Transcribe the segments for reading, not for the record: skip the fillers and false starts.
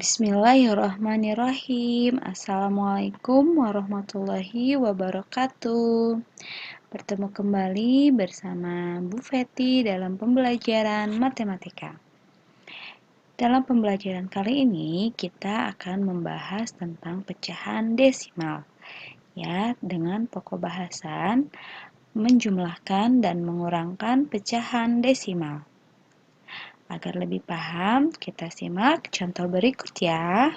Bismillahirrahmanirrahim. Assalamualaikum warahmatullahi wabarakatuh. Bertemu kembali bersama Bu Feti dalam pembelajaran matematika. Dalam pembelajaran kali ini kita akan membahas tentang pecahan desimal. Ya, dengan pokok bahasan menjumlahkan dan mengurangkan pecahan desimal. Agar lebih paham, kita simak contoh berikut ya.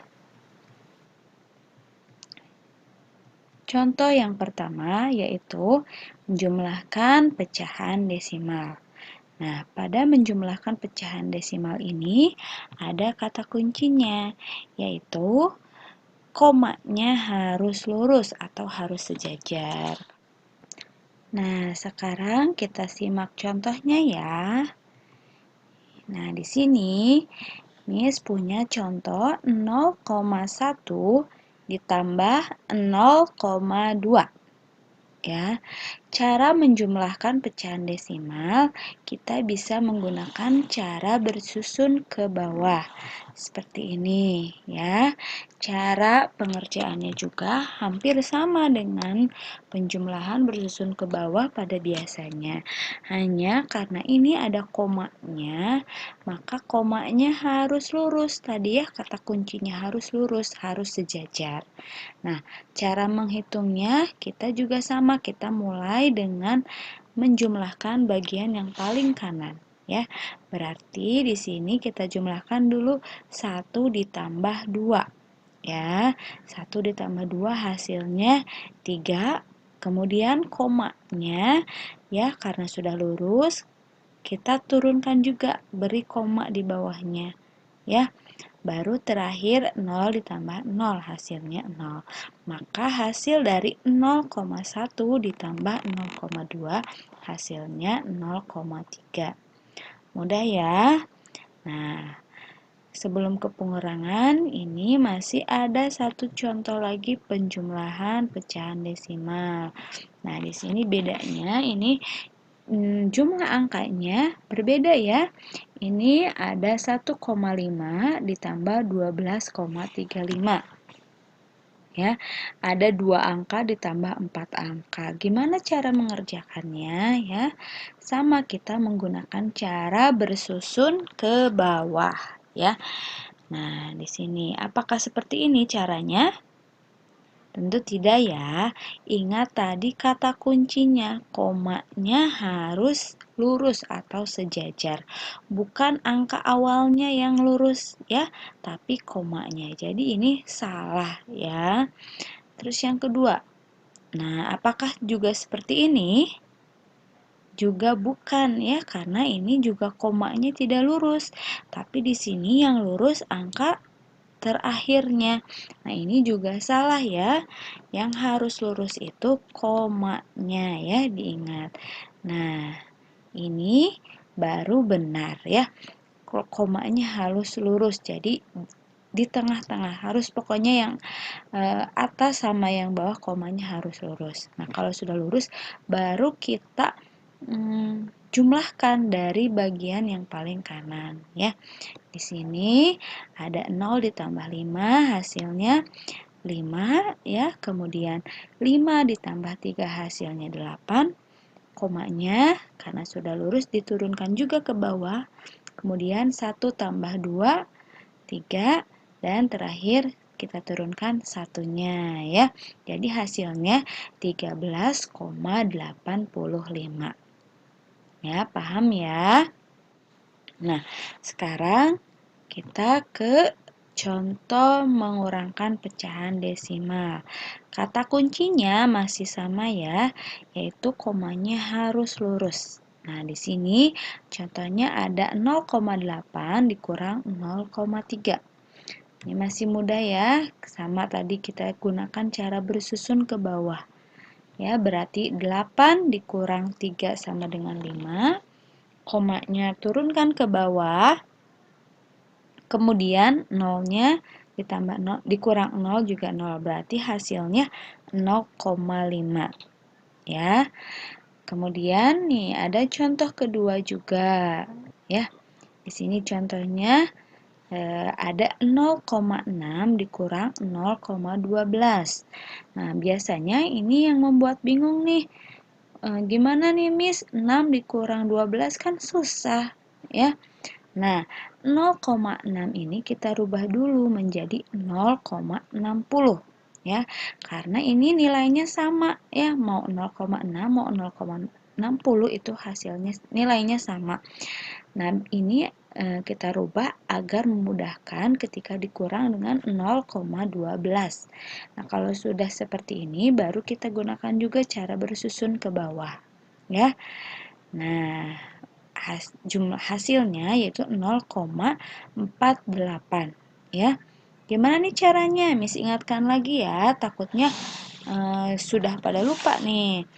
Contoh yang pertama yaitu menjumlahkan pecahan desimal. Nah, pada menjumlahkan pecahan desimal ini ada kata kuncinya, yaitu komanya harus lurus atau harus sejajar. Nah, sekarang kita simak contohnya ya. Nah, di sini Miss punya contoh 0,1 ditambah 0,2. Ya, cara menjumlahkan pecahan desimal kita bisa menggunakan cara bersusun ke bawah seperti ini ya. Cara pengerjaannya juga hampir sama dengan penjumlahan bersusun ke bawah pada biasanya. Hanya karena ini ada komanya, maka komanya harus lurus. Tadi ya kata kuncinya harus lurus, harus sejajar. Nah, cara menghitungnya kita juga sama, kita mulai dengan menjumlahkan bagian yang paling kanan ya. Berarti di sini kita jumlahkan dulu 1 ditambah 2 ya. 1 ditambah 2 hasilnya 3. Kemudian komanya ya, karena sudah lurus kita turunkan juga, beri koma di bawahnya ya. Baru terakhir 0 ditambah 0 hasilnya 0. Maka hasil dari 0,1 ditambah 0,2 hasilnya 0,3. Mudah ya? Nah, sebelum ke pengurangan, ini masih ada satu contoh lagi penjumlahan pecahan desimal. Nah, di sini bedanya ini jumlah angkanya berbeda ya. Ini ada 1,5 ditambah 12,35. Ya, ada 2 angka ditambah 4 angka. Gimana cara mengerjakannya ya? Sama, kita menggunakan cara bersusun ke bawah ya. Nah, di sini apakah seperti ini caranya? Tentu tidak ya. Ingat tadi kata kuncinya, komanya harus lurus atau sejajar. Bukan angka awalnya yang lurus ya, tapi komanya. Jadi ini salah ya. Terus yang kedua. Nah, apakah juga seperti ini? Juga bukan ya, karena ini juga komanya tidak lurus. Tapi di sini yang lurus angka terakhirnya. Nah, ini juga salah ya. Yang harus lurus itu komanya ya, diingat. Nah, ini baru benar ya. Komanya harus lurus. Jadi di tengah-tengah harus, pokoknya yang atas sama yang bawah komanya harus lurus. Nah, kalau sudah lurus baru kita jumlahkan dari bagian yang paling kanan ya. Di sini ada 0 ditambah 5 hasilnya 5 ya. Kemudian 5 ditambah 3 hasilnya 8. Komanya karena sudah lurus diturunkan juga ke bawah. Kemudian 1 tambah 2 3 dan terakhir kita turunkan satunya ya. Jadi hasilnya 13,85. Ya, paham ya? Nah, sekarang kita ke contoh mengurangkan pecahan desimal. Kata kuncinya masih sama ya, yaitu komanya harus lurus. Nah, di sini contohnya ada 0,8 dikurang 0,3. Ini masih mudah ya, sama tadi kita gunakan cara bersusun ke bawah. Ya, berarti 8 dikurang 3 sama dengan 5. Komanya turunkan ke bawah. Kemudian 0-nya ditambah 0, dikurang 0 juga 0, berarti hasilnya 0,5 ya. Kemudian nih ada contoh kedua juga ya. Di sini contohnya ada 0,6 dikurang 0,12. Nah, biasanya ini yang membuat bingung nih. Gimana nih Miss? 6 dikurang 12 kan susah, ya. Nah, 0,6 ini kita rubah dulu menjadi 0,60 ya. Karena ini nilainya sama ya, mau 0,6 mau 0,60 itu hasilnya nilainya sama. Nah, ini kita rubah agar memudahkan ketika dikurang dengan 0,12. Nah, kalau sudah seperti ini baru kita gunakan juga cara bersusun ke bawah ya. Nah, jumlah hasilnya yaitu 0,48 ya. Gimana nih caranya? Miss ingatkan lagi ya, takutnya sudah pada lupa nih.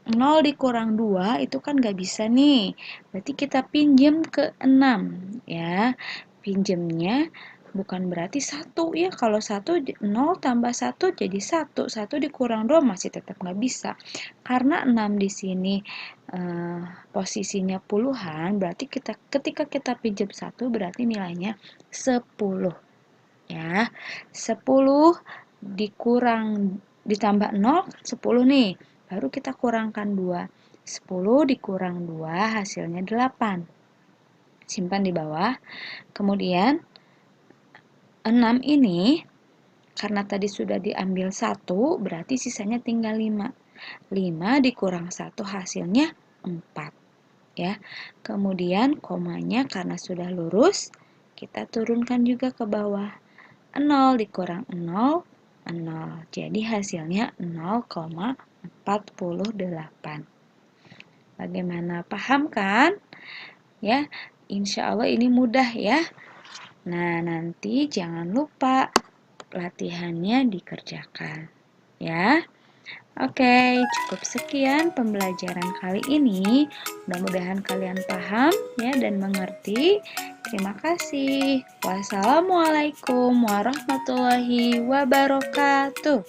0 dikurang 2 itu kan gak bisa nih. Berarti kita pinjem ke 6 ya. Pinjemnya bukan berarti 1 ya. Kalau 0 tambah 1 jadi 1. 1 dikurang 2 masih tetap gak bisa. Karena 6 di sini posisinya puluhan, berarti ketika kita pinjam 1 berarti nilainya 10. Ya. 10 ditambah 0 10 nih. Baru kita kurangkan 2. 10 dikurang 2 hasilnya 8. Simpan di bawah. Kemudian 6 ini karena tadi sudah diambil 1 berarti sisanya tinggal 5. 5 dikurang 1 hasilnya 4. Ya. Kemudian komanya karena sudah lurus kita turunkan juga ke bawah. 0 dikurang 0 0. Jadi hasilnya 0,48. Bagaimana? Paham kan? Ya, insya Allah ini mudah ya. Nah, nanti jangan lupa latihannya dikerjakan. Ya. Oke, cukup sekian pembelajaran kali ini. Mudah-mudahan kalian paham ya dan mengerti. Terima kasih. Wassalamualaikum warahmatullahi wabarakatuh.